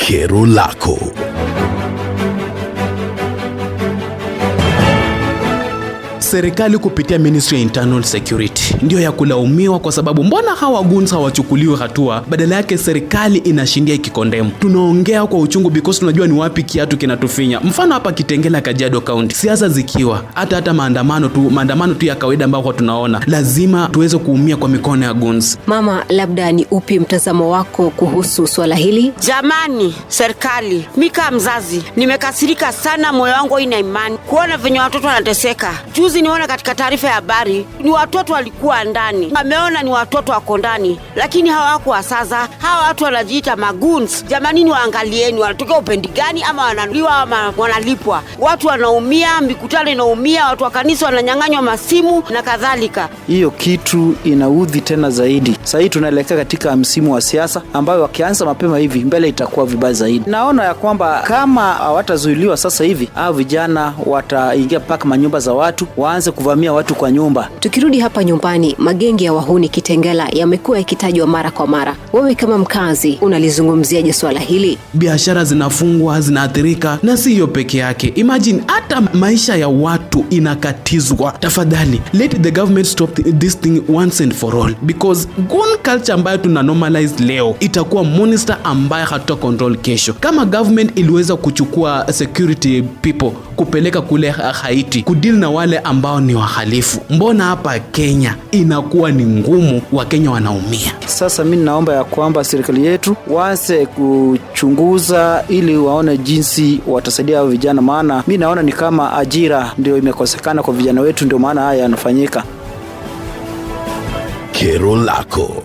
Kero lako. Serikali kupitia Ministry of Internal Security ndio ya kulaumiwa, kwa sababu mbona hawa goons hawachukuliwi hatua? Badala yake serikali inashindia ikikondemu. Tunaongea kwa uchungu because tunajua ni wapi kiatu kinatufinya. Mfano hapa Kitengela, Kajiado County, siasa zikiwa hata maandamano tu ya kawaida ambao tunaona, lazima tuweze kuumia kwa mikono ya goons. Mama, labda ni upi mtazamo wako kuhusu swala hili? Jamani, serikali, mika mzazi, nimekasirika sana, moyo wangu ina imani kuona venye watoto wanateseka. Juzi niona katika taarifa ya habari ni watoto walikuwa ndani. Ameona ni watoto wako ndani, lakini hawako asaza. Hawa watu wanajiita magoons. Jamani, ni waangalieni, wanatoka upendi gani, ama wanaliwa ama wanalipwa. Watu wanaumia, mikutano inaumia, watu wa kanisa wananyang'anywa masimu na kadhalika. Hiyo kitu inaudhi tena zaidi. Sasa hii tunaelekea katika msimu wa siasa ambayo wakianza mapema hivi mbele itakuwa vibaya zaidi. Naona ya kwamba kama hawatazuiliwa sasa hivi, hao vijana wataingia paka manyumba za watu, waanze kuvamia watu kwa nyumba. Tukirudi hapa nyumbani, magenge ya wahuni Kitengela yamekuwa yakitajwa mara kwa mara. Wewe kama mkazi unalizungumziaje swala hili? Biashara zinafungwa, zinaathirika, na si hiyo peke yake. Imagine hata maisha ya watu inakatizwa. Tafadhali, let the government stop this thing once and for all, because goon culture ambayo tuna normalize leo itakuwa monster ambayo hatuta control kesho. Kama government iliweza kuchukua security people kupeleka kule Haiti kudeal na wale ambao ni wahalifu, mbona hapa Kenya inakuwa ni ngumu? Wa Kenya wanaumia. Sasa mimi naomba ya kwamba serikali yetu waanze kuchunguza ili waone jinsi watasaidia hao vijana, maana mimi naona ni kama ajira ndio imekosekana kwa vijana wetu, ndio maana haya yanafanyika. Kero lako.